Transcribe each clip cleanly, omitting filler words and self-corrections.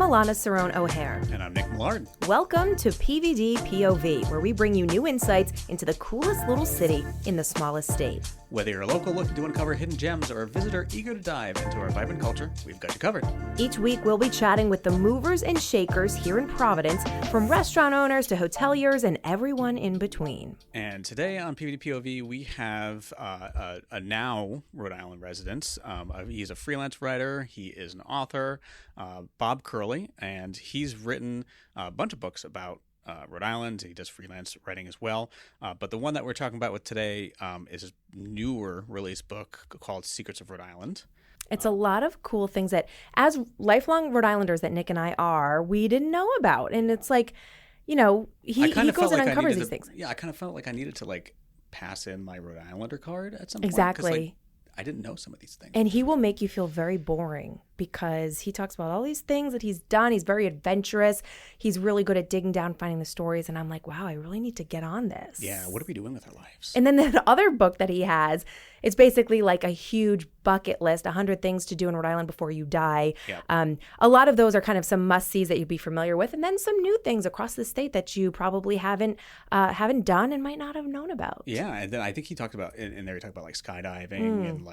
Alana Cerrone O'Hare. And I'm Nick Millard. Welcome to PVD POV, where we bring you new insights into the coolest little city in the smallest state. Whether you're a local looking to uncover hidden gems or a visitor eager to dive into our vibrant culture, we've got you covered. Each week, we'll be chatting with the movers and shakers here in Providence, from restaurant owners to hoteliers and everyone in between. And today on PVD POV, we have a now Rhode Island resident. He's a freelance writer. He is an author, Bob Curley, and he's written a bunch of books about Rhode Island. He does freelance writing as well. But the one that we're talking about with today is his newer release book called Secrets of Rhode Island. It's a lot of cool things that, as lifelong Rhode Islanders that Nick and I are, we didn't know about. And it's like, you know, he goes and uncovers these things. Yeah, I kind of felt like I needed to pass in my Rhode Islander card at some point. Exactly. I didn't know some of these things. And he will make you feel very boring because he talks about all these things that he's done. He's very adventurous. He's really good at digging down, finding the stories. And I'm like, wow, I really need to get on this. Yeah, what are we doing with our lives? And then the other book that he has, it's basically like a huge bucket list, 100 things to do in Rhode Island before you die. Yep. A lot of those are kind of some must-sees that you'd be familiar with. And then some new things across the state that you probably haven't done and might not have known about. Yeah, and then I think he talked about, in there he talked about skydiving and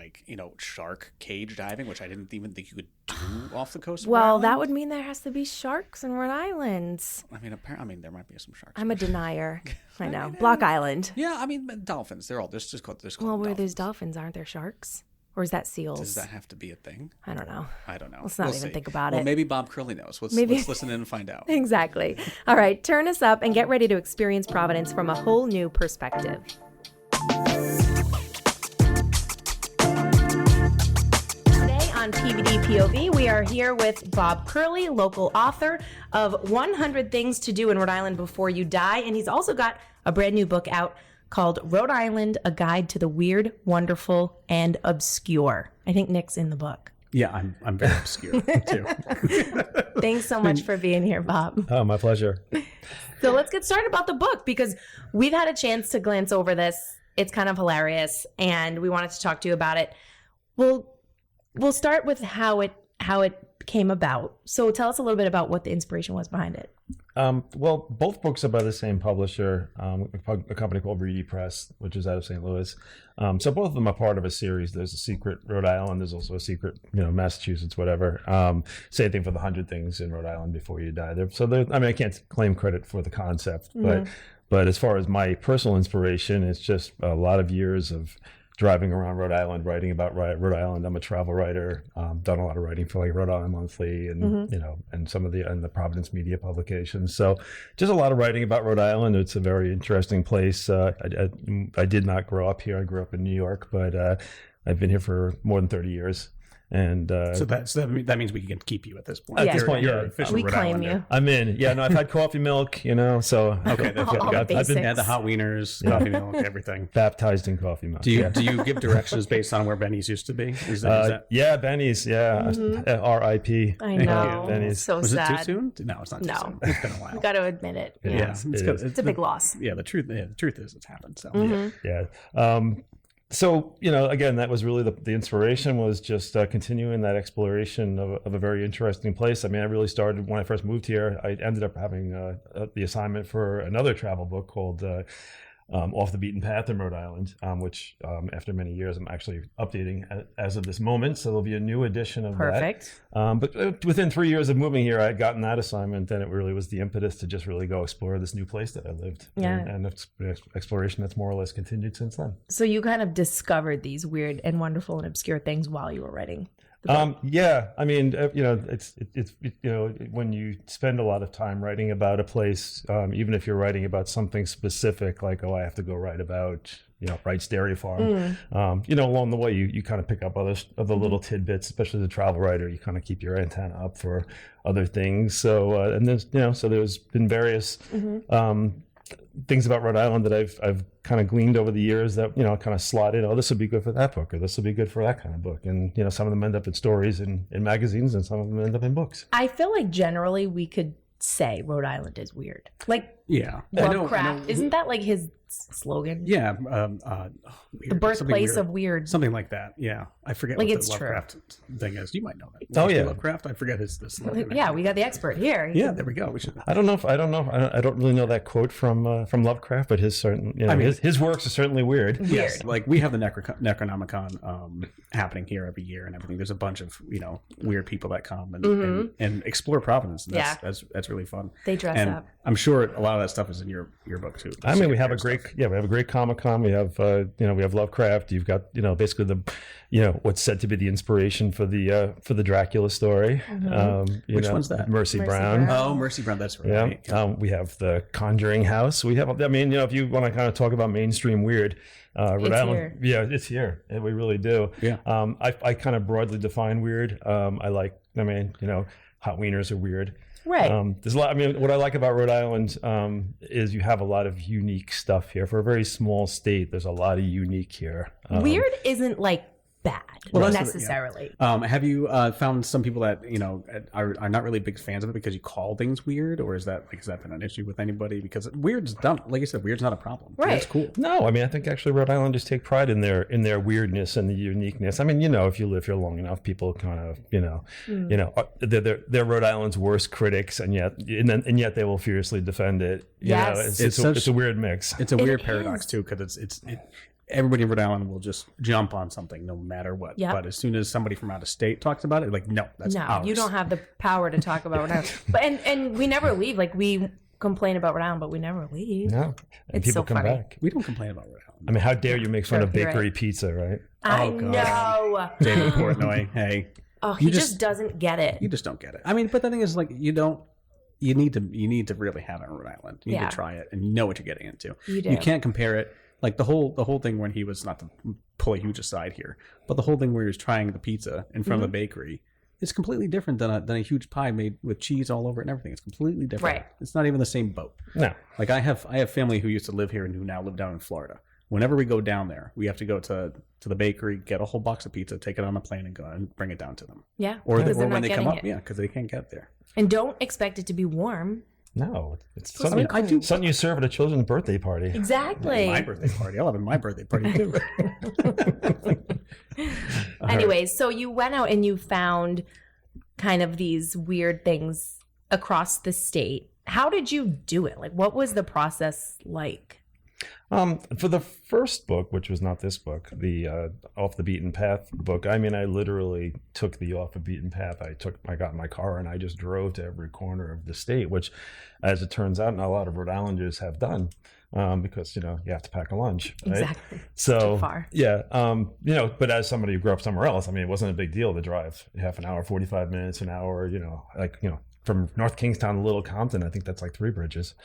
shark cage diving, which I didn't even think you could do off the coast of Rhode Island. That would mean there has to be sharks in Rhode Island. I mean, there might be some sharks. I'm a denier. I know. Block Island. Yeah, I mean, dolphins. They're all, there's called Well, where dolphins. there's dolphins, aren't there sharks? Or is that seals? Does that have to be a thing? I don't know. Let's We'll not even see. think about it. Well, maybe Bob Curley knows. Let's listen in and find out. Exactly. All right, turn us up and get ready to experience Providence from a whole new perspective. Today on PVD POV, we are here with Bob Curley, local author of 100 Things to Do in Rhode Island Before You Die. And he's also got a brand new book out called Rhode Island, A Guide to the Weird, Wonderful, and Obscure. I think Nick's in the book. Yeah, I'm very obscure too. Thanks so much for being here, Bob. Oh, my pleasure. So let's get started about the book, because we've had a chance to glance over this. It's kind of hilarious, and we wanted to talk to you about it. We'll start with how it came about. So tell us a little bit about what the inspiration was behind it. Well, both books are by the same publisher, a company called Reedy Press, which is out of St. Louis. So both of them are part of a series. There's a Secret Rhode Island. There's also a Secret, Massachusetts, whatever. Same thing for the 100 Things in Rhode Island Before You Die. I can't claim credit for the concept, but as far as my personal inspiration, it's just a lot of years of driving around Rhode Island, writing about Rhode Island. I'm a travel writer. Done a lot of writing for Rhode Island Monthly and and some of the Providence media publications. So just a lot of writing about Rhode Island. It's a very interesting place. I did not grow up here. I grew up in New York, but I've been here for more than 30 years. And so that means we can keep you at this point. At this point, you're official we Rhode claim Islander. you. I'm in. Yeah, no, I've had coffee milk, so Okay, that's All good. the I've been basics. The hot wieners, coffee milk, everything. baptized in coffee milk. Do you give directions based on where Benny's used to be? Is that Yeah, Benny's. Yeah, R.I.P. I know. Benny's. So was sad. it too soon? No, it's not too soon. It's been a while. We got to admit it. Yeah, It's a big loss. Yeah, the truth is it's happened. So Yeah. So, again, that was really the inspiration was just continuing that exploration of a very interesting place. I mean, I really started when I first moved here. I ended up having the assignment for another travel book called Off the Beaten Path in Rhode Island, which after many years, I'm actually updating as of this moment. So there'll be a new edition of Perfect. that. But within 3 years of moving here, I had gotten that assignment. Then it really was the impetus to just really go explore this new place that I lived. Yeah. And exploration that's more or less continued since then. So you kind of discovered these weird and wonderful and obscure things while you were writing the book. Yeah, I mean, it's when you spend a lot of time writing about a place, even if you're writing about something specific, like, I have to go write about, Wright's Dairy Farm. Along the way, you kind of pick up other little tidbits, especially as a travel writer. You kind of keep your antenna up for other things. So, and then, so there's been various things about Rhode Island that I've kind of gleaned over the years that, kind of slot in, this would be good for that book, or this would be good for that kind of book. And, some of them end up in stories in magazines, and some of them end up in books. I feel like generally we could say Rhode Island is weird. Like, Yeah. I know. Lovecraft. Isn't that like his slogan? Yeah. The birthplace of weird. Something like that. Yeah. I forget Like, what it's the true. Lovecraft thing is. You might know that. Oh, yeah. Lovecraft. I forget his slogan. Yeah, we got the expert here. Yeah, there we go. We should. I don't know. I don't really know that quote from Lovecraft, but his his works are certainly weird. Yes, like we have the Necronomicon happening here every year and everything. There's a bunch of weird people that come and explore Providence. And that's really fun. They dress up. I'm sure a lot of that stuff is in your book too. I mean, we have a great Comic-Con. We have we have Lovecraft. You've got basically what's said to be the inspiration for the Dracula story. Which one's that? Mercy Brown. Oh, Mercy Brown. That's right. Yeah. We have the Conjuring House. We have. I mean, if you want to kind of talk about mainstream weird, Rhode Island. Yeah, it's here. We really do. Yeah. I kind of broadly define weird. I like. I mean, hot wieners are weird. Right. There's a lot. I mean, what I like about Rhode Island is you have a lot of unique stuff here. For a very small state, there's a lot of unique here. Weird isn't like bad necessarily. Have you found some people that are not really big fans of it because you call things weird, or has that been an issue with anybody? Because weird's dumb. Like I said, weird's not a problem. Right. That's cool. No, I mean, I think actually Rhode Islanders take pride in their weirdness and the uniqueness. I mean, if you live here long enough, people kind of they're Rhode Island's worst critics, and yet they will fiercely defend it. Yes. It's a weird mix. It's a weird paradox too, because everybody in Rhode Island will just jump on something no matter what. Yep. But as soon as somebody from out of state talks about it, like, no, that's ours. You don't have the power to talk about Rhode Island. But and we never leave. Like, we complain about Rhode Island, but we never leave. No, and it's people so come funny. back. We don't complain about Rhode Island. I mean, how dare you make fun of bakery right. pizza, right? I know. David Portnoy, hey. Oh, he just doesn't get it. You just don't get it. I mean, but the thing is, like, you need to really have it in Rhode Island. You need to try it and know what you're getting into. You do. You can't compare it. Like the whole thing when he was, not to pull a huge aside here, but the whole thing where he was trying the pizza in front of the bakery is completely different than a huge pie made with cheese all over it and everything. It's completely different. Right. It's not even the same boat. No. Like I have family who used to live here and who now live down in Florida. Whenever we go down there, we have to go to the bakery, get a whole box of pizza, take it on a plane, and go and bring it down to them. Yeah. Or when they come up, because they can't get there. And don't expect it to be warm. No, it's something you serve at a children's birthday party. Exactly. My birthday party. I'll have it my birthday party too. Anyways, so you went out and you found kind of these weird things across the state. How did you do it? Like, what was the process like? For the first book, which was not this book, the Off the Beaten Path book, I mean, I literally took the Off the Beaten Path. I got in my car and I just drove to every corner of the state, which, as it turns out, not a lot of Rhode Islanders have done, because, you have to pack a lunch. Right? Exactly. So, too far. Yeah. But as somebody who grew up somewhere else, I mean, it wasn't a big deal to drive half an hour, 45 minutes, an hour, from North Kingstown to Little Compton, I think that's like 3 bridges,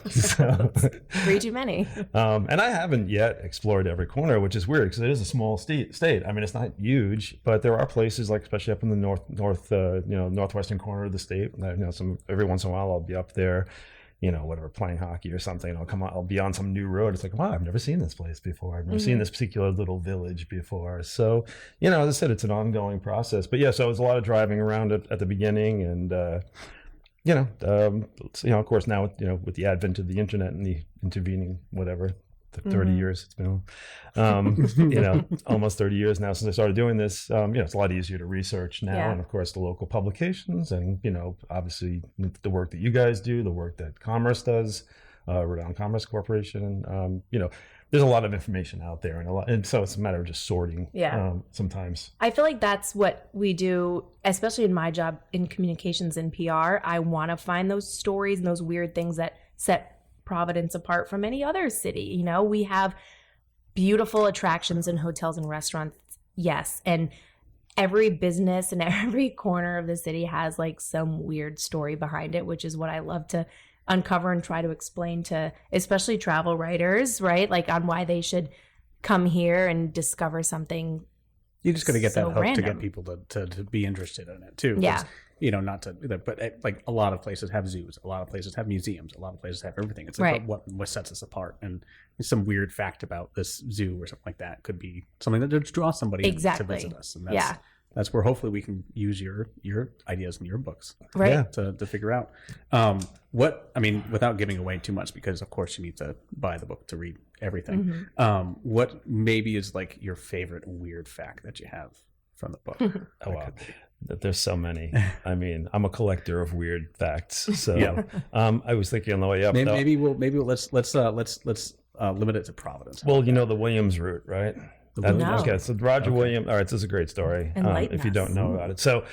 So, 3 too many. And I haven't yet explored every corner, which is weird because it is a small state. I mean, it's not huge, but there are places like, especially up in the northwestern corner of the state. Every once in a while I'll be up there, playing hockey or something. I'll be on some new road. It's like, wow, I've never seen this place before. I've never seen this particular little village before. So, as I said, it's an ongoing process. But yeah, so it was a lot of driving around at the beginning, and of course now with the advent of the internet and the intervening 30 years it's been, almost 30 years now since I started doing this. It's a lot easier to research now, and of course the local publications, and obviously the work that you guys do, the work that Commerce does, Rhode Island Commerce Corporation. There's a lot of information out there, and so it's a matter of just sorting. Yeah. Sometimes I feel like that's what we do, especially in my job in communications and PR. I want to find those stories and those weird things that set Providence apart from any other city. We have beautiful attractions and hotels and restaurants, yes, and every business and every corner of the city has like some weird story behind it, which is what I love to uncover and try to explain to especially travel writers, right? Like on why they should come here and discover something. You just got to get that hook random. to get people to be interested in it too. Yeah. Not to, but like a lot of places have zoos, a lot of places have museums, a lot of places have everything. It's like what sets us apart, and some weird fact about this zoo or something like that could be something that just draws somebody to visit us, and that's where hopefully we can use your ideas in your books, Right. Yeah. to figure out without giving away too much, because of course you need to buy the book to read everything. What maybe is like your favorite weird fact that you have from the book? Oh, wow. There's so many. I mean, I'm a collector of weird facts. So Yeah. I was thinking on the way up. Maybe let's limit it to Providence. Well, you know the Williams route, right? No. Okay, so Roger Williams. All right, this is a great story. Enlighten if you us. don't know about it, so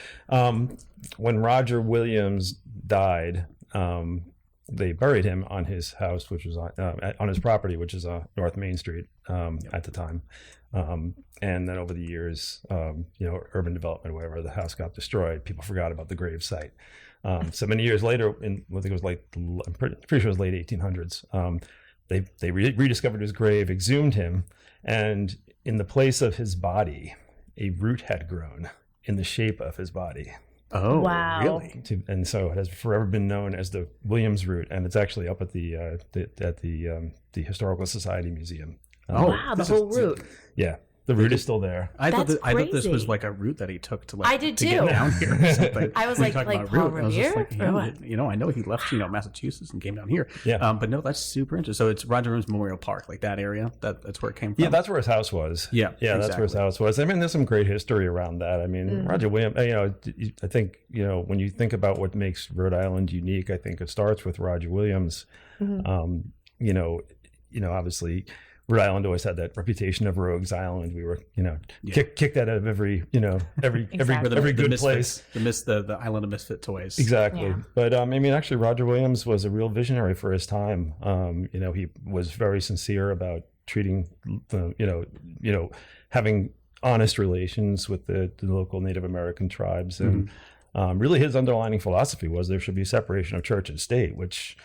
when Roger Williams died, they buried him on his house, which was on his property, which is North Main Street at the time. And then over the years, urban development, wherever the house got destroyed, people forgot about the grave site. So many years later, I think it was I'm pretty sure it was late 1800s. They rediscovered his grave, exhumed him, and in the place of his body, a root had grown in the shape of his body. Oh, Wow. really? And so it has forever been known as the Williams root, and it's actually up at the Historical Society Museum. Wow, the whole route. Yeah, the root is still there. I thought That's I thought this was crazy. like a route that he took to I did to too. get down here or something. I was When like you talk about Paul route, I was just Revere? like, Or what? I know he left Massachusetts and came down here. Yeah. But no, that's super interesting. So it's Roger Williams Memorial Park, like that area. That's where it came from. Yeah, that's where his house was. Yeah, that's where his exactly. house was. I mean, there's some great history around that. I mean, Roger Williams. I think when you think about what makes Rhode Island unique, I think it starts with Roger Williams. Obviously, Rhode Island always had that reputation of Rogues Island. We were, kicked out of every Exactly. good misfits, place. the island of misfit toys. Exactly. Yeah. But actually, Roger Williams was a real visionary for his time. He was very sincere about treating, having honest relations with the local Native American tribes. And really his underlying philosophy was there should be separation of church and state, which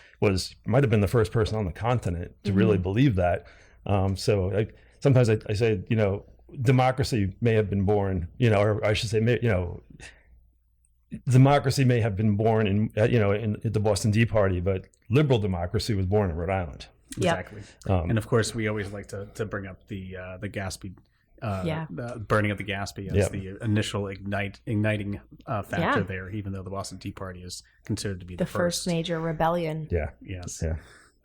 might have been the first person on the continent to really believe that. Sometimes I say, democracy may have been born, or I should say, democracy may have been born in the Boston Tea Party, but liberal democracy was born in Rhode Island. Yep. Exactly. And of course, we always like to bring up the Gaspee, the burning of the Gaspee as the initial igniting factor there, even though the Boston Tea Party is considered to be The first major rebellion. Yeah. Yes. Yeah.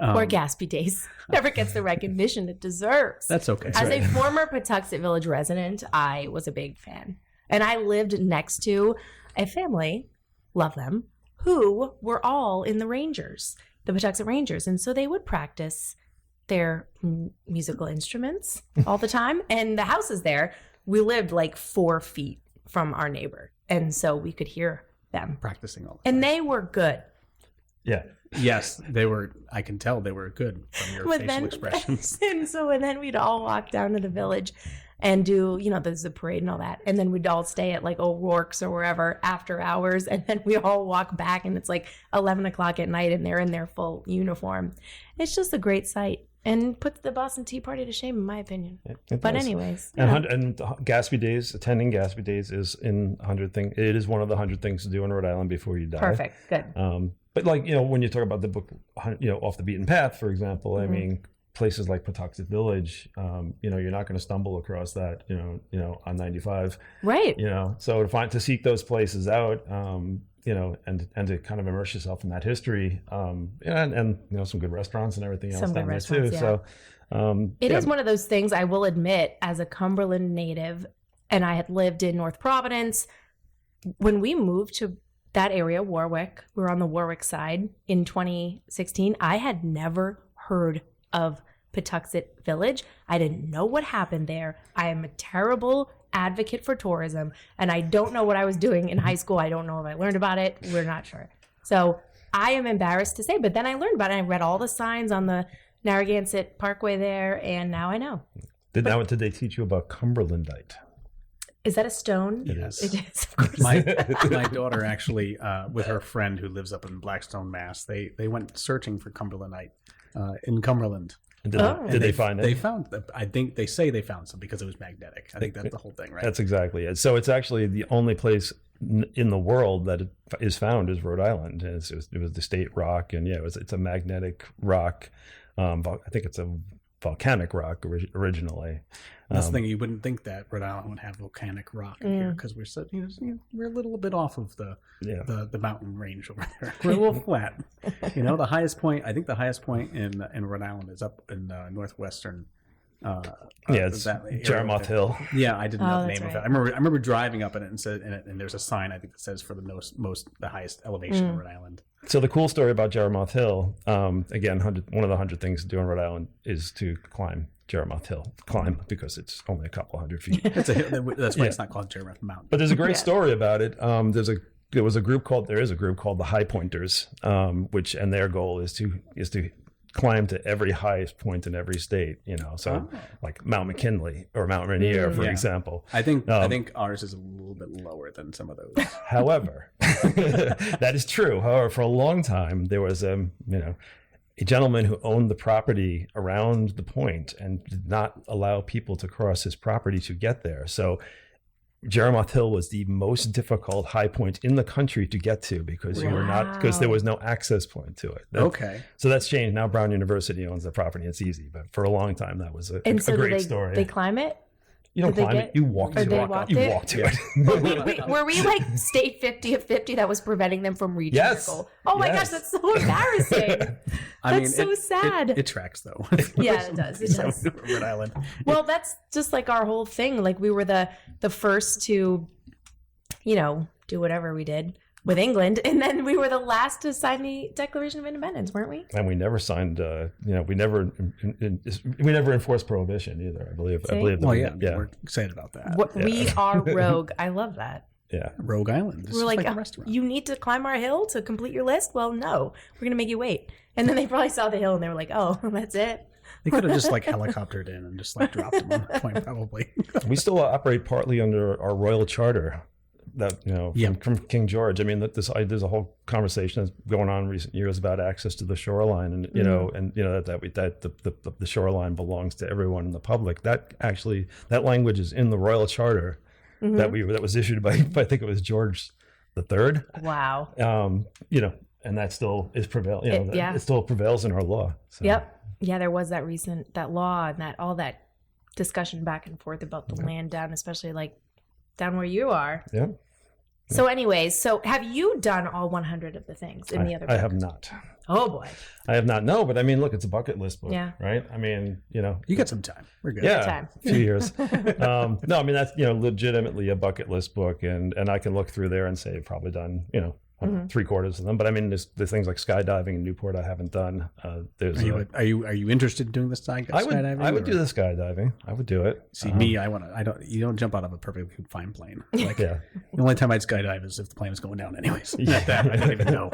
Or Gaspee Days. Never gets the recognition it deserves. That's okay. As a former Patuxent Village resident, I was a big fan. And I lived next to a family, love them, who were all in the Rangers, the Patuxent Rangers. And so they would practice their musical instruments all the time. And the house is there. We lived like 4 feet from our neighbor. And so we could hear them. Practicing all. And they were good. Yeah. Yes, they were. I can tell they were good from your facial expressions. And then we'd all walk down to the village and do, there's a parade and all that. And then we'd all stay at like O'Rourke's or wherever after hours. And then we all walk back and it's like 11 o'clock at night and they're in their full uniform. It's just a great sight and puts the Boston Tea Party to shame, in my opinion. It But does. anyways. And Gaspee Days, attending Gaspee Days is in 100 things. It is one of the 100 things to do in Rhode Island before you die. Perfect. Good. But when you talk about the book, Off the Beaten Path, for example, I mean, places like Patuxent Village, you're not going to stumble across that, on 95. Right. So to seek those places out, and to kind of immerse yourself in that history, and some good restaurants and everything else Some good down there restaurants, too. yeah. So It is one of those things, I will admit, as a Cumberland native, and I had lived in North Providence, when we moved to that area, Warwick, we were on the Warwick side in 2016, I had never heard of Patuxent Village. I didn't know what happened there. I am a terrible advocate for tourism, and I don't know what I was doing in high school. I don't know if I learned about it. We're not sure. So I am embarrassed to say, but then I learned about it. I read all the signs on the Narragansett Parkway there, and now I know. did they teach you about Cumberlandite? Is that a stone? Yes. It is, of course. My daughter actually, with her friend who lives up in Blackstone, Mass. They went searching for Cumberlandite in Cumberland. And Oh. did they find it? They found. I think they say they found some because it was magnetic. I think that's the whole thing, right? That's exactly it. So it's actually the only place in the world that it is found is Rhode Island. And it was the state rock, and it's a magnetic rock. I think it's a volcanic rock originally. That's the thing. You wouldn't think that Rhode Island would have volcanic rock in here because we're so, we're a little bit off of the mountain range over there. We're a little flat. The highest point. I think the highest point in Rhode Island is up in northwestern. It's Jerimoth Hill. Yeah, I didn't know the name of it. I remember driving up in it and there's a sign I think that says for the the highest elevation in Rhode Island. So the cool story about Jerimoth Hill, again, one of the 100 things to do in Rhode Island is to climb Jerimoth Hill. Climb because it's only a couple hundred feet. That's why it's not called Jerimoth Mountain. But there's a great story about it. There is a group called the High Pointers, and their goal is to climb to every highest point in every state. Like Mount McKinley or Mount Rainier, for example. I think ours is a little bit lower than some of those. However, that is true. However, for a long time there was a gentleman who owned the property around the point and did not allow people to cross his property to get there. So Jerimoth Hill was the most difficult high point in the country to get to because there was no access point to it. So that's changed. Now Brown University owns the property. It's easy, but for a long time that was a great story. They climb it? You don't climb it. You walk to it. You walk to it. Were we like state 50 of 50 that was preventing them from reaching the goal? Oh my gosh, that's so embarrassing. That's so sad. It tracks though. Yeah, it does. It does. Rhode Island. Well, that's just like our whole thing. Like we were the first to, do whatever we did with England, and then we were the last to sign the Declaration of Independence, weren't we? And we never signed. We never enforced prohibition either. I believe. We're excited about that. We are rogue. I love that. Yeah, Rogue Island. We're like a restaurant. You need to climb our hill to complete your list. Well, no, we're gonna make you wait. And then they probably saw the hill and they were like, "Oh, that's it." They could have just helicoptered in and just dropped them on that point, probably. We still operate partly under our royal charter. That from King George. I mean, there's a whole conversation that's going on in recent years about access to the shoreline, and that the shoreline belongs to everyone in the public. That language is in the royal charter that was issued by I think it was George III. Wow. And that still is it still prevails in our law. So. Yep. Yeah, there was that law and all that discussion back and forth about the land down, especially down where you are. Yeah. So anyways, have you done all 100 of the things in the other book? I have not. Oh boy. I have not. No, but I mean, look, it's a bucket list book, right? I mean, You got some time. We're good. Yeah, a few years. No, I mean, that's, legitimately a bucket list book. And I can look through there and say I've probably done, 3/4 of them. But I mean, there's things like skydiving in Newport I haven't done. Are you interested in skydiving? I would do the skydiving. I would do it. See, me, you don't jump out of a perfectly fine plane. The only time I'd skydive is if the plane was going down anyways. Not that, I don't even know.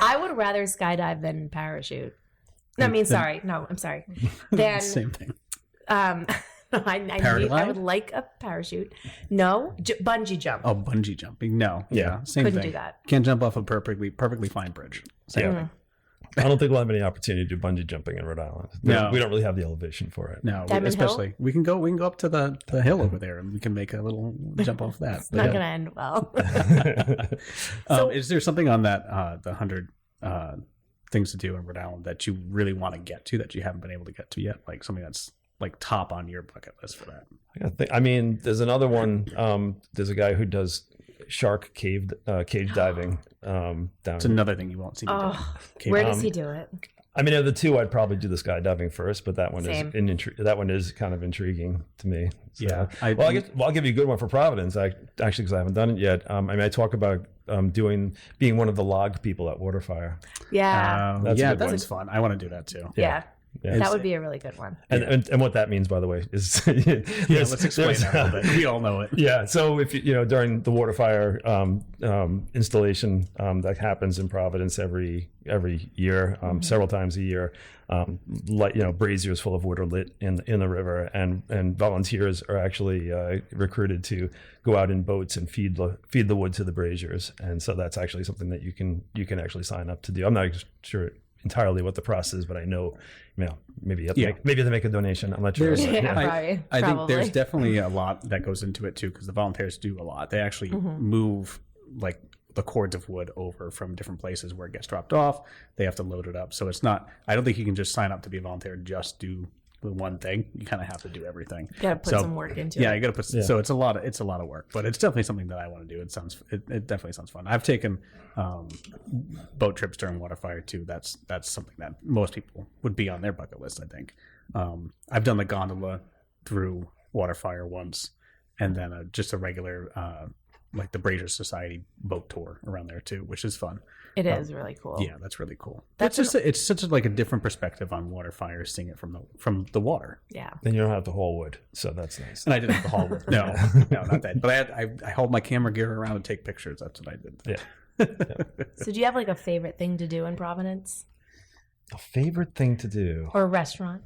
I would rather skydive than parachute. I'm sorry. Same thing. I would like a parachute. No, bungee jump. Oh, bungee jumping. No. Yeah. Same Couldn't thing. do that. Can't jump off a perfectly fine bridge. Same thing. I don't think we'll have any opportunity to do bungee jumping in Rhode Island. No. We don't really have the elevation for it. No, especially we can go up to the hill over there and we can make a little jump off that. It's not going to end well. Is there something on that the 100 things to do in Rhode Island that you really want to get to that you haven't been able to get to yet? Like something that's top on your bucket list for that? I mean, there's another one. There's a guy who does shark cage diving down. It's another thing you won't see me do. Where does he do it? I mean, of the two, I'd probably do the skydiving first, but that one is kind of intriguing to me. So, yeah. I'll give you a good one for Providence. Because I haven't done it yet. I talk about being one of the log people at Waterfire. Yeah. That one's fun. I want to do that too. Yeah. That would be a really good one. And what that means, by the way, is let's explain that a little bit. We all know it. Yeah. So if during the water fire installation that happens in Providence every year, several times a year, braziers full of wood are lit in the river, and volunteers are actually recruited to go out in boats and feed the wood to the braziers, and so that's actually something that you can actually sign up to do. I'm not sure entirely what the process is, but I know, maybe they make a donation. I'm not sure. I think there's definitely a lot that goes into it too, because the volunteers do a lot. They actually move the cords of wood over from different places where it gets dropped off. They have to load it up. So it's not, I don't think you can just sign up to be a volunteer and just do the one thing. You kind of have to do everything. You gotta put some work into it. Yeah, you gotta put. So it's a lot of work, but it's definitely something that I want to do. It definitely sounds fun. I've taken boat trips during waterfire too. That's something that most people would be on their bucket list, I think. I've done the gondola through waterfire once, and then just a regular like the Brazier Society boat tour around there too, which is fun. It is really cool. Yeah, that's really cool. It's such a different perspective on waterfire, seeing it from the water. Yeah. Then you don't have to haul wood, so that's nice. And I didn't have to haul wood. No, not that. But I hauled my camera gear around and take pictures. That's what I did. Yeah. So do you have like a favorite thing to do in Providence? A favorite thing to do? Or a restaurant?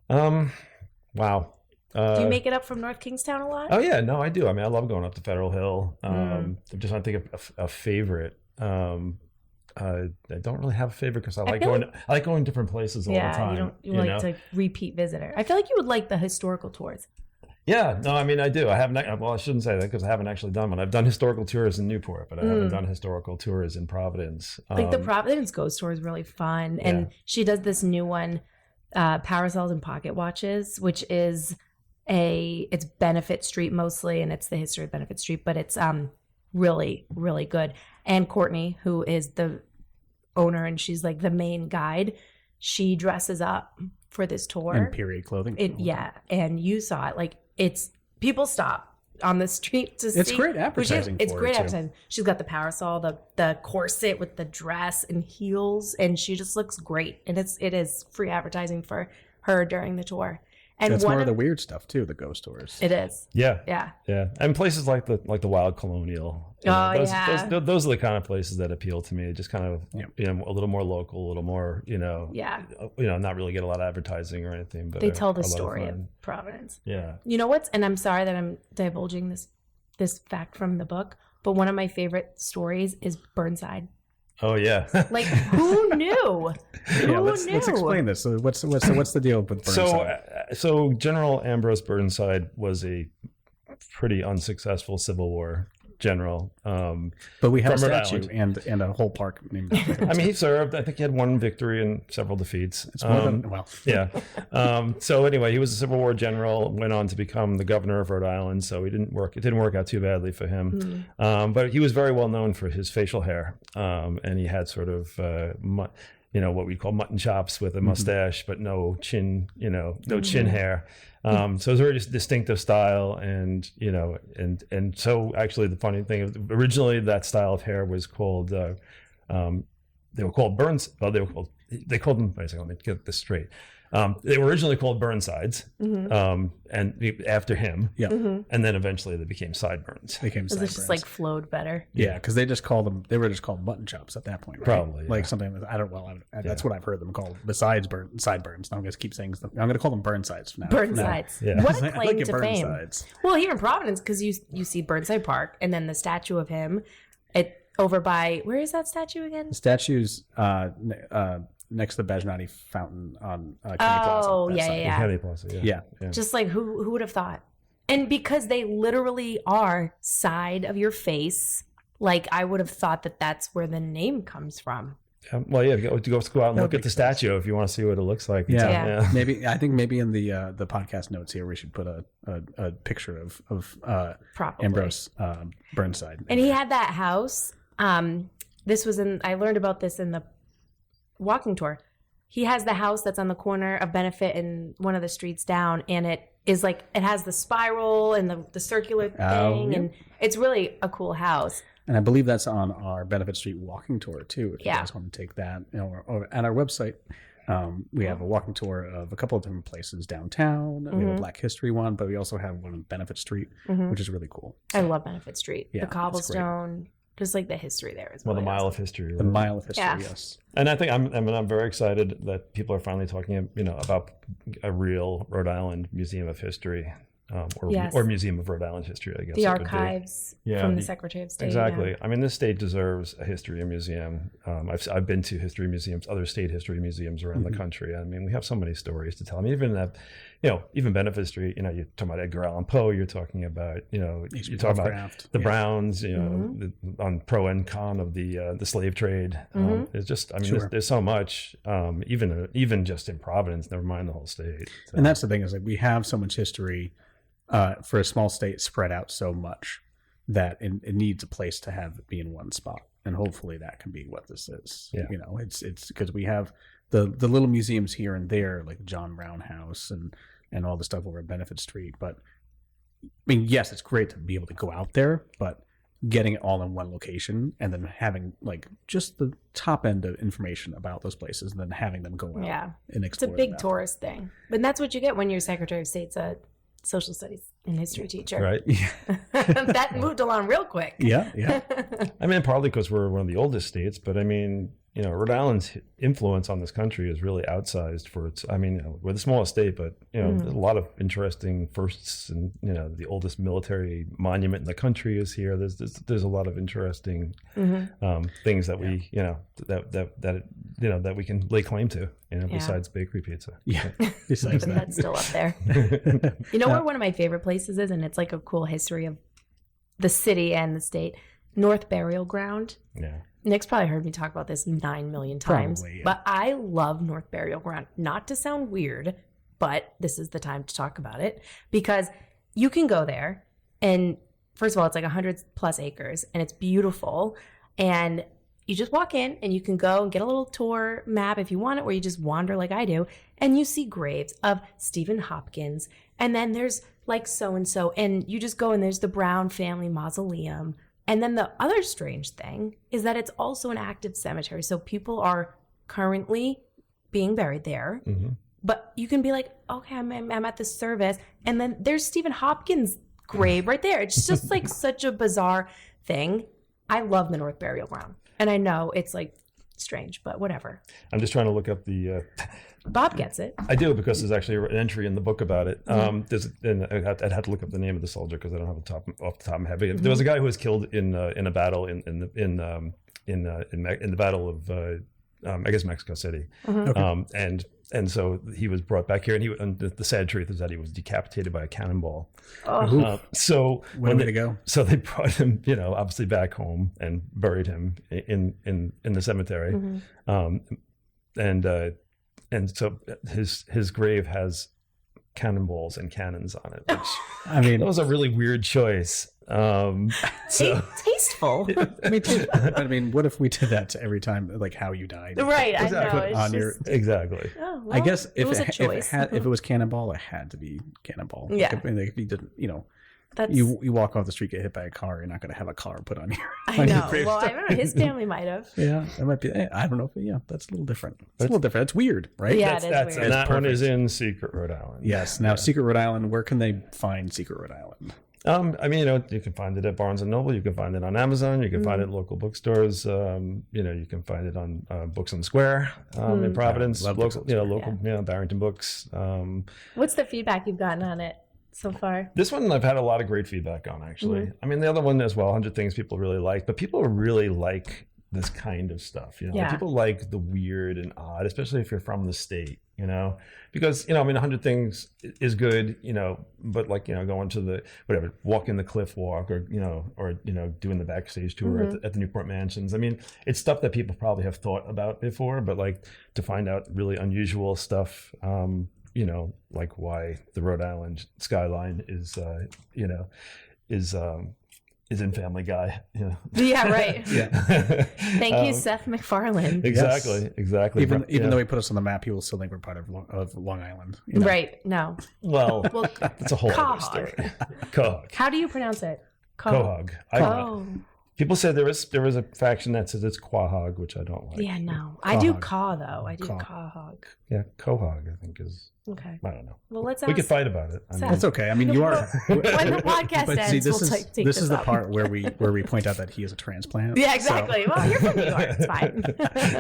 Wow. Do you make it up from North Kingstown a lot? Oh yeah, no, I do. I mean, I love going up to Federal Hill. I'm just trying to think of a favorite. I don't really have a favorite because I like going different places all the time. You like to repeat visitor. I feel like you would like the historical tours. Yeah, no, I mean, I do. I haven't. Well, I shouldn't say that because I haven't actually done one. I've done historical tours in Newport, but I haven't done historical tours in Providence. Like the Providence Ghost Tour is really fun, and she does this new one, Parasols and Pocket Watches, which is it's Benefit Street mostly, and it's the history of Benefit Street, but it's really, really good. And Courtney, who is the owner and she's like the main guide, she dresses up for this tour. And period clothing. And you saw it. Like, people stop on the street to see. It's great advertising. It's great advertising. She's got the parasol, the corset with the dress and heels, and she just looks great. And it is free advertising for her during the tour. And that's more of the weird stuff too, the ghost tours. It is. Yeah. And places like the Wild Colonial. Those are the kind of places that appeal to me. Just kind of a little more local, a little more not really get a lot of advertising or anything. But they tell the story of Providence. Yeah. You know what's? And I'm sorry that I'm divulging this fact from the book, but one of my favorite stories is Burnside. Oh yeah. Like, who knew? Let's explain this. So what's the deal with Burnside? So General Ambrose Burnside was a pretty unsuccessful Civil War general. But we have a statue and a whole park named after him. I mean, he served. I think he had one victory and several defeats. It's more than yeah. So anyway, he was a Civil War general. Went on to become the governor of Rhode Island. So it didn't work out too badly for him. But he was very well known for his facial hair, and he had sort of what we call mutton chops with a mustache, but no chin, no chin hair. So it was a very distinctive style, and so actually the funny thing is, originally that style of hair was called they were called Burns. Well, they called them. Wait a second, let me get this straight. They were originally called Burnsides, and after him, and then eventually they became sideburns. It just like flowed better. Yeah, because they were just called mutton chops at that point, right? Probably, like something that that's what I've heard them called. Besides sideburns, I'm going to keep saying I'm going to call them Burnsides now. Burnsides. Yeah. What a claim to fame. Burnsides. Well, here in Providence, because you see Burnside Park, and then the statue of him, over by, where is that statue again? The statue's next to the Bajnani Fountain on Kennedy Plaza. Oh, yeah. Kennedy Plaza, yeah. Just like, who would have thought? And because they literally are side of your face, like, I would have thought that that's where the name comes from. Well, yeah, go out and look at the statue if you want to see what it looks like. Yeah. Maybe in the podcast notes here we should put a picture of Ambrose Burnside. And he had that house. I learned about this in the walking tour. He has the house that's on the corner of Benefit and one of the streets down, and it is like, it has the spiral and the circular thing, and it's really a cool house. And I believe that's on our Benefit Street walking tour too. If you guys want to take that, or at our website, we have a walking tour of a couple of different places downtown. We have a Black History one, but we also have one on Benefit Street, which is really cool. I love Benefit Street. The cobblestone, just like the history there is. Well, the mile of history. Right? The mile of history, yes. And I think I'm very excited that people are finally talking, about a real Rhode Island Museum of History. Or Museum of Rhode Island History, I guess. The archives from the Secretary of State. Exactly. Yeah. I mean, this state deserves a history museum. I've been to history museums, other state history museums around the country. I mean, we have so many stories to tell. I mean, even even Benefit Street, you're talking about Edgar Allan Poe, you're talking about, you're talking about the Browns, on pro and con of the slave trade. It's just, there's so much, even just in Providence, never mind the whole state. So. And that's the thing is like we have so much history for a small state spread out so much that it needs a place to have it be in one spot. And hopefully that can be what this is. Yeah. It's because we have the little museums here and there, like the John Brown House and all the stuff over at Benefit Street. But I mean, yes, it's great to be able to go out there, but getting it all in one location and then having like just the top end of information about those places and then having them go out and explore. It's a big tourist thing. But that's what you get when you're Secretary of State's a social studies and history teacher. Right. That moved along real quick. Yeah. Partly because we're one of the oldest states, but Rhode Island's influence on this country is really outsized for its, we're the smallest state, but, there's a lot of interesting firsts, and, the oldest military monument in the country is here. There's a lot of interesting things that we, that we can lay claim to, besides bakery pizza. Yeah. Besides that. That's still up there. Where one of my favorite places is, and it's like a cool history of the city and the state, North Burial Ground. Yeah. Nick's probably heard me talk about this 9 million times, Probably, yeah. But I love North Burial Ground. Not to sound weird, but this is the time to talk about it because you can go there and first of all, it's like 100+ acres and it's beautiful. And you just walk in and you can go and get a little tour map if you want it, where you just wander like I do. And you see graves of Stephen Hopkins. And then there's like so-and-so. And you just go and there's the Brown family mausoleum. And then the other strange thing is that it's also an active cemetery. So people are currently being buried there. Mm-hmm. But you can be like, okay, I'm at this service. And then there's Stephen Hopkins' grave right there. It's just like such a bizarre thing. I love the North Burial Ground. And I know it's like strange, but whatever. I'm just trying to look up the... Bob gets it. I do, because there's actually an entry in the book about it. I'd have to look up the name of the soldier because I don't have it off the top of my head. But there was a guy who was killed in a battle in the battle of I guess Mexico City, and so he was brought back here. And the sad truth is that he was decapitated by a cannonball. So when did it go? So they brought him, obviously back home and buried him in the cemetery, and so his grave has cannonballs and cannons on it, which that was a really weird choice. Tasteful. Me too. I mean, what if we did that to every time, like how you died? Right. Exactly. I know. Exactly. Oh, well, I guess if it was a choice. if it was cannonball, it had to be cannonball. Yeah. If you didn't, you walk off the street, get hit by a car, you're not going to have a car put on your. I know. Well, I don't know. His family might have. Yeah, it might be. I don't know. That's a little different. It's a little different. It's weird, right? Yeah, that's weird. And that one is in Secret, Rhode Island. Yes. Now, Secret Rhode Island. Where can they find Secret Rhode Island? You can find it at Barnes and Noble. You can find it on Amazon. You can find it at local bookstores. You can find it on Books on the Square in Providence. Local, Barrington Books. What's the feedback you've gotten on it so far? This one I've had a lot of great feedback on, actually. The other one as well, 100 Things people really like, but people really like this kind of stuff. People like the weird and odd, especially if you're from the state. Because 100 Things is good, but going to the walking the cliff walk or doing the backstage tour at the Newport Mansions. It's stuff that people probably have thought about before, but to find out really unusual stuff, like why the Rhode Island skyline is in Family Guy. Yeah, right. Yeah. Thank you, Seth MacFarlane. Exactly. Yes. Exactly. Even though he put us on the map, he will still think we're part of Long Island. Right. No. Well, it's a whole other story. Quahog. How do you pronounce it? Quahog. People say there is a faction that says it's Quahog, which I don't like. Yeah, no. Quahog. I do Caw, though. I do Quahog. Yeah, Quahog, I think is... Okay. I don't know. Well, let's we could fight about it. That's okay. You are... when the podcast ends, see, we'll take this is the up. part where we point out that he is a transplant. Yeah, exactly. So. Well, you're from New York. It's fine.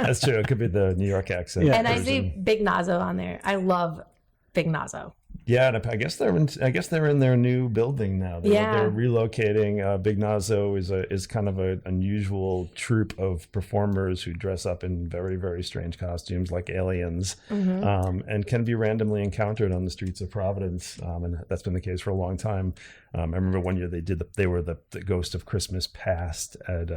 That's true. It could be the New York accent. Yeah, and I see Big Nazo on there. I love Big Nazo. Yeah, and I guess they're in their new building now. They're relocating. Big Nazo is kind of an unusual troupe of performers who dress up in very, very strange costumes like aliens, and can be randomly encountered on the streets of Providence. And that's been the case for a long time. I remember one year they were the Ghost of Christmas Past at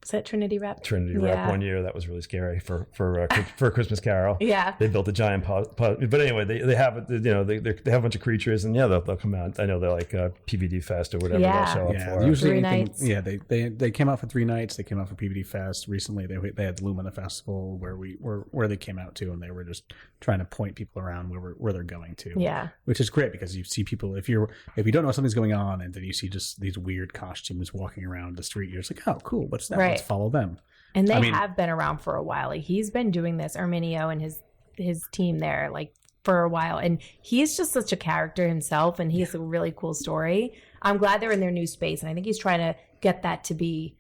is that Trinity Rep? Trinity Rep one year. That was really scary for a Christmas Carol. Yeah, they built a giant but anyway, they have they have a bunch of creatures, and they'll come out. I know they're like PVD Fest or whatever. They'll show up for. Usually 3 nights. Yeah, they came out for 3 nights. They came out for PVD Fest recently. They had the Lumina Festival where they came out to, and they were just trying to point people around where they're going to. Yeah, which is great because you see people if you don't know something's going on, and then you see just these weird costumes walking around the street. You're just like, oh, cool. What's that? Right. Let's follow them. And they have been around for a while. Like, he's been doing this, Arminio and his team there, like, for a while. And he's just such a character himself, and he has a really cool story. I'm glad they're in their new space, and I think he's trying to get that to be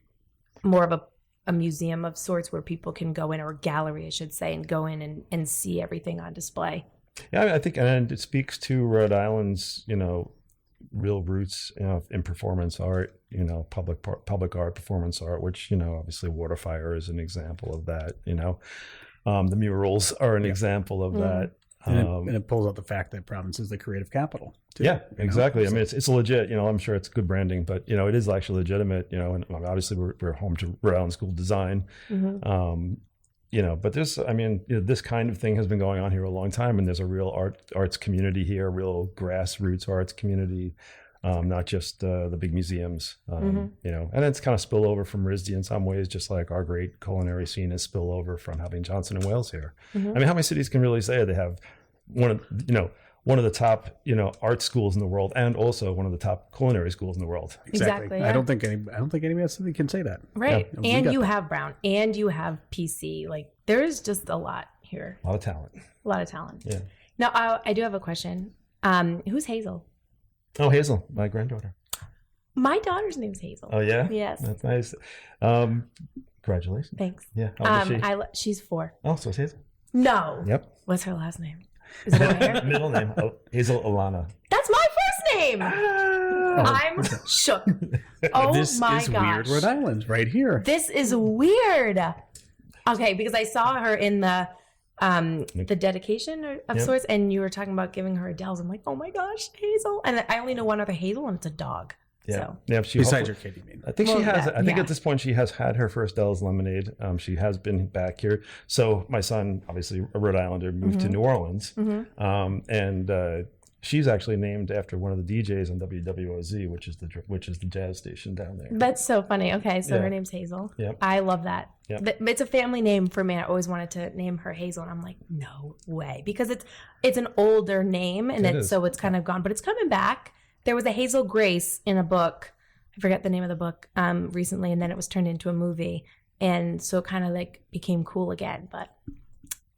more of a museum of sorts where people can go in, or a gallery, I should say, and go in and see everything on display. Yeah, I think, and it speaks to Rhode Island's, real roots in performance art, public art, performance art, which, obviously Waterfire is an example of that. The murals are an example of that. And it pulls out the fact that Providence is the creative capital too, yeah, exactly. I mean, it's legit, I'm sure it's good branding, but it is actually legitimate, and obviously we're home to Rhode Island School of Design. But there's, this kind of thing has been going on here a long time, and there's a real arts community here, a real grassroots arts community, not just the big museums, and it's kind of spill over from RISD in some ways, just like our great culinary scene is spill over from having Johnson and Wales here. I mean, how many cities can really say they have one of the top, art schools in the world, and also one of the top culinary schools in the world. Exactly. Yeah. I don't think any city can say that. Right. Yeah. And you have Brown, and you have PC. Like, there's just a lot here. A lot of talent. A lot of talent. Yeah. Now, I do have a question. Who's Hazel? Oh, Hazel, my granddaughter. My daughter's name is Hazel. Oh, yeah? Yes. That's nice. Congratulations. Thanks. Yeah. How old is she? She's 4. Oh, so it's Hazel. No. Yep. What's her last name? Is it O'Hare? Middle name, Hazel Alana. That's my first name. I'm shook. Oh, this my is gosh. weird Rhode Island right here. This is weird. Okay, because I saw her in the dedication of sorts, and you were talking about giving her Adele's. I'm like, oh my gosh, Hazel. And I only know one other Hazel, and it's a dog. Yeah. So. Yeah. Besides your kid, you mean? I think she has. I think at this point she has had her first Dell's Lemonade. She has been back here. So my son, obviously a Rhode Islander, moved to New Orleans, and she's actually named after one of the DJs on WWOZ, which is the jazz station down there. That's so funny. Okay, so her name's Hazel. Yep. I love that. Yep. It's a family name for me. I always wanted to name her Hazel, and I'm like, no way, because it's an older name, and it's kind of gone, but it's coming back. There was a Hazel Grace in a book. I forget the name of the book recently, and then it was turned into a movie, and so it kind of like became cool again. But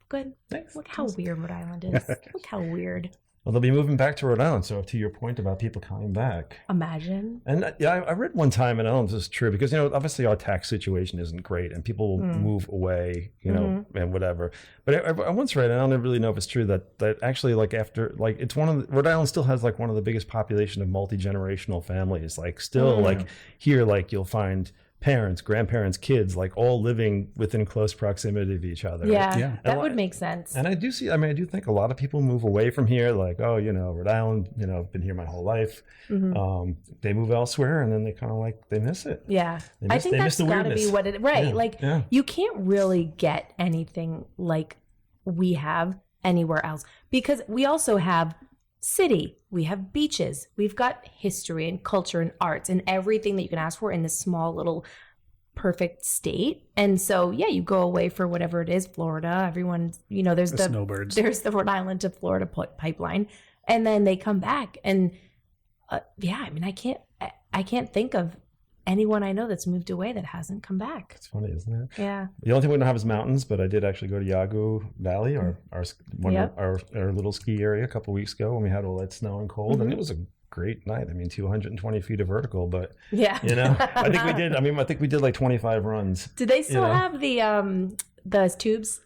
good. Thanks. Look how weird Rhode Island is. Look how weird. Well, they'll be moving back to Rhode Island. So to your point about people coming back. Imagine. And I read one time, and I don't know if this is true, because, obviously our tax situation isn't great, and people move away, and whatever. But I once read, and I don't really know if it's true, that actually, like, after, like, it's Rhode Island still has, like, one of the biggest population of multi-generational families. Like, still, like, here, like, you'll find parents, grandparents, kids, like, all living within close proximity of each other. Yeah. That would make sense. And I do think a lot of people move away from here, like, oh, Rhode Island, I've been here my whole life. They move elsewhere, and then they kind of like, they miss it. Yeah. I think that's got to be what it, right. Yeah. You can't really get anything like we have anywhere else, because we also have city, we have beaches, we've got history and culture and arts and everything that you can ask for in this small little perfect state. And so, you go away for whatever it is, Florida, everyone, there's the snowbirds, there's the Rhode Island to Florida pipeline, and then they come back, and I can't think of anyone I know that's moved away that hasn't come back. It's funny, isn't it? Yeah. The only thing we don't have is mountains, but I did actually go to Yagu Valley, our little ski area, a couple of weeks ago when we had all that snow and cold, and it was a great night. I mean, 220 feet of vertical, but I think we did. I think we did like 25 runs. Do they still have the tubes?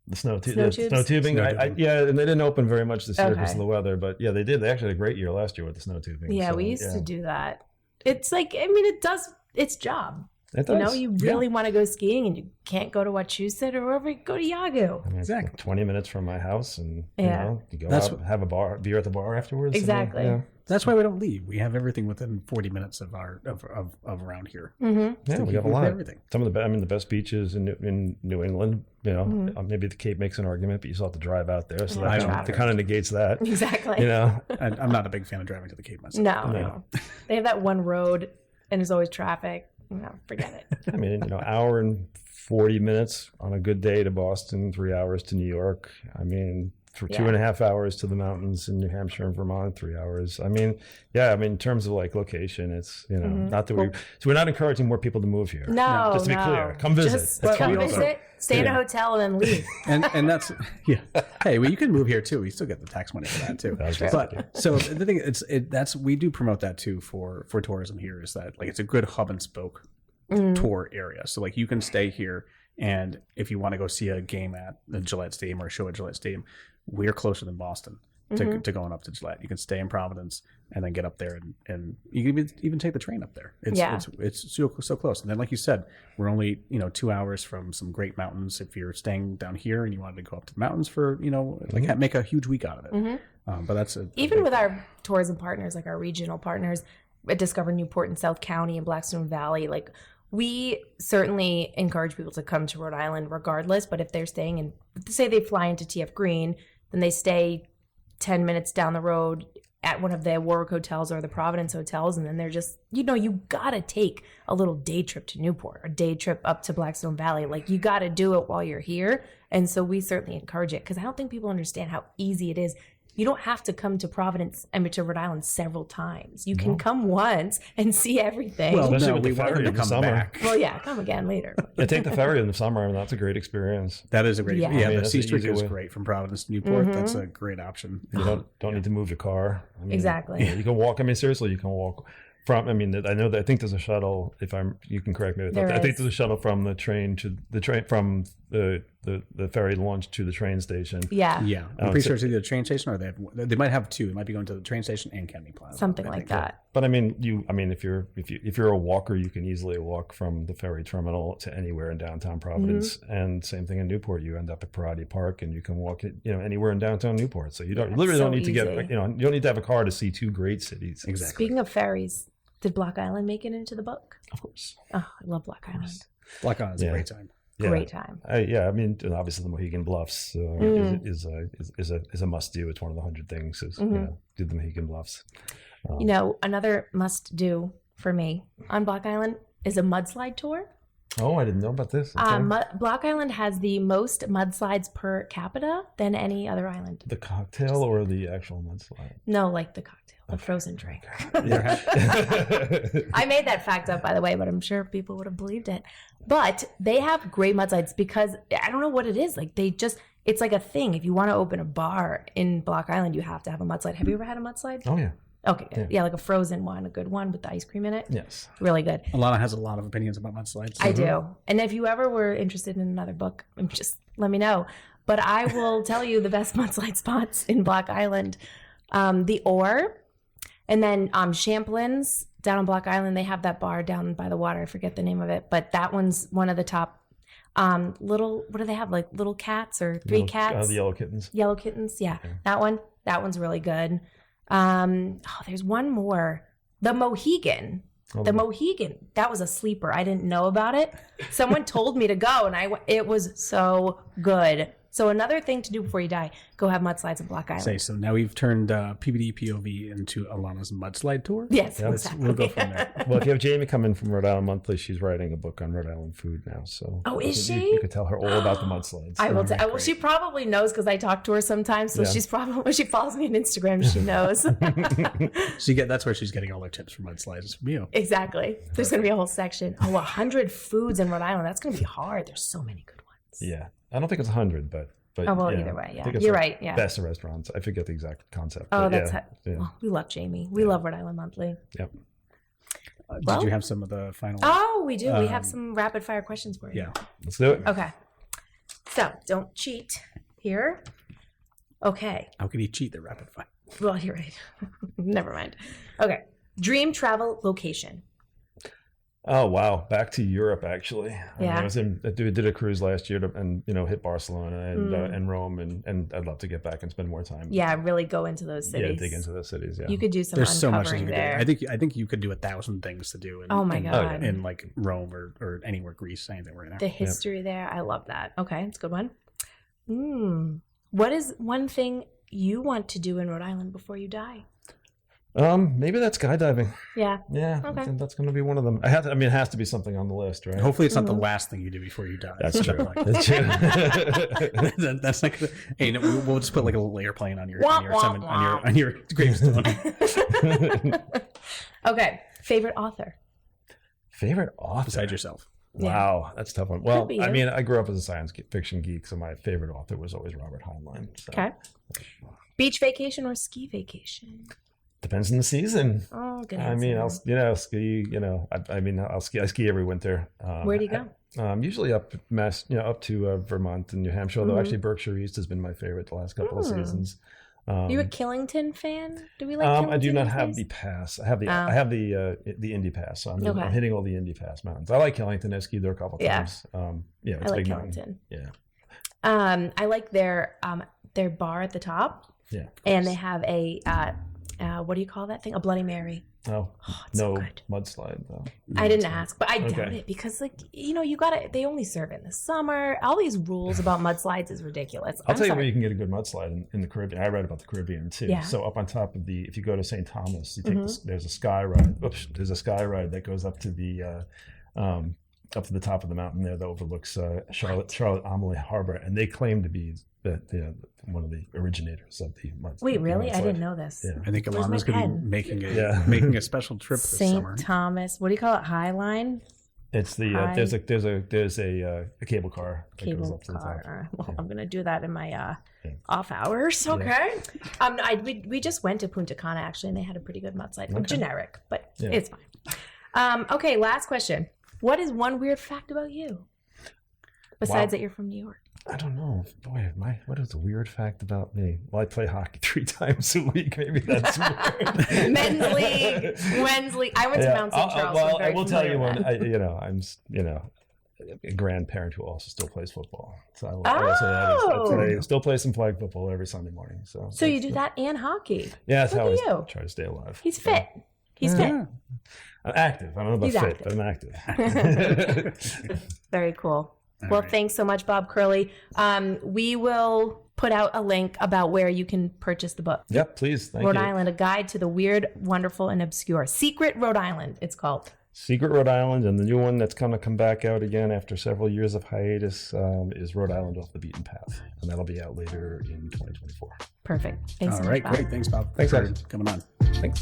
The snow tubes? tubing. Yeah, and they didn't open very much this year because of the weather, but yeah, they did. They actually had a great year last year with the snow tubing. Yeah, we used to do that. It's like, I mean, it does its job. It does. You know, you really want to go skiing and you can't go to Wachusett or wherever, go to Yawgoo. I mean, Exactly. 20 minutes from my house, and you go out, have a beer at the bar afterwards. Exactly. And, That's why we don't leave. We have everything within 40 minutes of around here. Mm-hmm. we have a lot. Everything. Some of the best beaches in New England. You know, maybe the Cape makes an argument, but you still have to drive out there, so that kind of negates that. Exactly. You know, I'm not a big fan of driving to the Cape myself. No. They have that one road, and there's always traffic. No, forget it. I mean, hour and 40 minutes on a good day to Boston, 3 hours to New York. I mean, for 2.5 hours to the mountains in New Hampshire and Vermont, 3 hours. I mean, in terms of like location, it's, not that so we're not encouraging more people to move here. No, just to be clear, come visit. Just come visit, stay in a hotel, and then leave. and that's Hey, well, you can move here too. We still get the tax money for that too. But so the thing we do promote that too for tourism here, is that like it's a good hub and spoke tour area. So like you can stay here, and if you want to go see a game at the Gillette Stadium or a show at Gillette Stadium, we're closer than Boston to going up to Gillette. You can stay in Providence and then get up there, and you can even take the train up there. It's so close. And then, like you said, we're only 2 hours from some great mountains. If you're staying down here and you wanted to go up to the mountains for make a huge week out of it. But that's even with our tourism partners, like our regional partners at Discover Newport and South County and Blackstone Valley, like we certainly encourage people to come to Rhode Island regardless. But if they're staying in, say they fly into TF Green, then they stay 10 minutes down the road at one of the Warwick hotels or the Providence hotels, and then they're just, you gotta take a little day trip to Newport, a day trip up to Blackstone Valley. Like, you gotta do it while you're here. And so we certainly encourage it, because I don't think people understand how easy it is. You don't have to come to Providence, to Rhode Island several times. You can come once and see everything. Well, especially with the ferry in the summer. Back. Well, yeah, come again later. Take the ferry in the summer, and that's a great experience. That is a great the C Street is way. great from Providence to Newport. That's a great option. You don't need to move your car. Exactly. You can walk. I mean, seriously, you can walk from. I mean, I think there's a shuttle. You can correct me. I think there's a shuttle from the train from the ferry launch to the train station. Yeah. I'm pretty sure it's either the train station or they might have two. They might be going to the train station and Kennedy Plaza. Something like that. But I mean, if you're a walker, you can easily walk from the ferry terminal to anywhere in downtown Providence, and same thing in Newport. You end up at Parati Park, and you can walk anywhere in downtown Newport. So you don't need to get you don't need to have a car to see two great cities. Exactly. Speaking of ferries, did Block Island make it into the book? Of course. Oh, I love Block Island. Block Island is a great time. Yeah. Great time. I mean, obviously the Mohegan Bluffs is a must do. It's one of the 100 things. Do the Mohegan Bluffs. Another must do for me on Block Island is a mudslide tour. Oh, I didn't know about this. Okay. Block Island has the most mudslides per capita than any other island. The cocktail or the actual mudslide? No, like the cocktail. A frozen drink. Yeah. I made that fact up, by the way, but I'm sure people would have believed it. But they have great mudslides because I don't know what it is. Like it's like a thing. If you want to open a bar in Block Island, you have to have a mudslide. Have you ever had a mudslide? Oh, yeah. Okay. Yeah, like a frozen one, a good one with the ice cream in it. Yes. Really good. Alana has a lot of opinions about mudslides. I do. And if you ever were interested in another book, just let me know. But I will tell you the best mudslide spots in Block Island. The Ore. And then Champlin's down on Block Island, they have that bar down by the water. I forget the name of it, but that one's one of the top. What do they have? Like little cats or three cats? The yellow kittens. Yellow kittens, yeah. That one's really good. There's one more. The Mohegan. The Mohegan. That was a sleeper. I didn't know about it. Someone told me to go, and it was so good. So another thing to do before you die, go have mudslides in Block Island. So now we've turned PVD POV into Alana's mudslide tour. Yes, exactly. We'll go from there. Well, if you have Jamie come in from Rhode Island Monthly, she's writing a book on Rhode Island food now. So is she? You could tell her all about the mudslides. I will. Well, she probably knows because I talk to her sometimes. So she's probably, when she follows me on Instagram, she knows. That's where she's getting all her tips for mudslides from you. Exactly. There's going to be a whole section. 100 foods in Rhode Island. That's going to be hard. There's so many good ones. Yeah, I don't think it's 100, but either way, yeah. You're right, yeah. Best restaurants. I forget the exact concept. Oh, we love Jamie. We love Rhode Island Monthly. Yep. Did you have some of the final? Oh, we do. We have some rapid fire questions for you. Yeah. Let's do it. Okay. So don't cheat here. Okay. How can you cheat the rapid fire? Well, you're right. Never mind. Okay. Dream travel location. Oh wow, back to Europe actually. Yeah. I did a cruise last year and hit Barcelona and Rome and I'd love to get back and spend more time. Yeah, really go into those cities. Yeah, dig into those cities. Yeah, You could do some There's so much that uncovering you could there. do. I think you could do 1,000 things to do. God. In like Rome or anywhere, Greece, anything right now. The history there, I love that. Okay, it's a good one. What is one thing you want to do in Rhode Island before you die? Maybe that's skydiving. Yeah. Yeah, Okay. I think that's going to be one of them. It has to be something on the list, right? Hopefully, it's not the last thing you do before you die. That's true. Like, That's true. that's not gonna. Hey, no, we'll just put like a little layer plane on your Wah, on your gravestone. Okay. Favorite author? Favorite author Besides yourself. Wow, that's a tough one. Well, be I you. mean, I grew up as a science fiction geek, so my favorite author was always Robert Heinlein. So. Okay. Beach vacation or ski vacation? Depends on the season. Oh, good I mean, answer. I'll ski. I ski every winter. Where do you go? Usually up to Vermont and New Hampshire. Although actually Berkshire East has been my favorite the last couple of seasons. You a Killington fan? Do we like Killington? I do not these have days? the pass. I have the Indy Pass. So I'm hitting all the Indy Pass mountains. I like Killington. I skied there a couple times. It's I a like big Killington. mountain. Yeah. I like their bar at the top. Yeah. And they have a what do you call that thing? A Bloody Mary. Oh, it's so no good. mudslide though. I didn't ask, but I doubt it because they only serve it in the summer. All these rules about mudslides is ridiculous. I'll tell you where you can get a good mudslide in the Caribbean. I read about the Caribbean too. Yeah. So up on top of if you go to St. Thomas, you take there's a sky ride. There's a sky ride that goes up to the top of the mountain there that overlooks Charlotte Amalie Harbor, and they claim to be one of the originators of the mudslide. Wait, really? I didn't know this. Yeah. I think Where's Alana's my going to be pen? making a special trip this St. summer. Thomas. What do you call it? High Line? It's the there's a cable car that goes Cable up to the top. car. Well, I'm gonna do that in my off hours. Okay. We just went to Punta Cana actually, and they had a pretty good mudslide. Okay. Generic, but it's fine. Okay, last question. What is one weird fact about you? Besides that you're from New York. I don't know. Boy, what is a weird fact about me? Well, I play hockey 3 times a week. Maybe that's weird. Men's league, women's league. I went to Mount St. Charles. Well, I will tell you one. I'm a grandparent who also still plays football. So I will say that I still play some flag football every Sunday morning. So you do that and hockey. Yeah, that's Look how at I you. try to stay alive. He's fit. He's fit. I'm active. I don't know about He's fit, active. but I'm active. Very cool. All Well, right. thanks so much, Bob Curley. We will put out a link about where you can purchase the book. Yep, please. Thank Rhode you. Island, a guide to the weird, wonderful, and obscure. Secret Rhode Island, it's called. Secret Rhode Island, and the new one that's going to come back out again after several years of hiatus is Rhode Island Off the Beaten Path, and that'll be out later in 2024. Perfect. Thanks All so right, much, Bob. great. Thanks, Bob. Thanks, for guys. coming on. Thanks.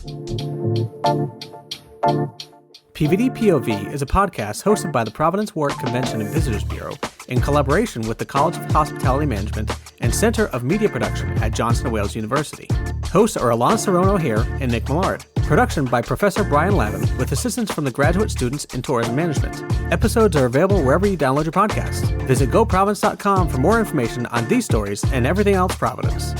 PVD POV is a podcast hosted by the Providence Ward Convention and Visitors Bureau in collaboration with the College of Hospitality Management and Center of Media Production at Johnson & Wales University. Hosts are Alana Cerrone-O'Hare and Nick Millard. Production by Professor Brian Lavin with assistance from the graduate students in tourism management. Episodes are available wherever you download your podcasts. Visit GoProvidence.com for more information on these stories and everything else Providence.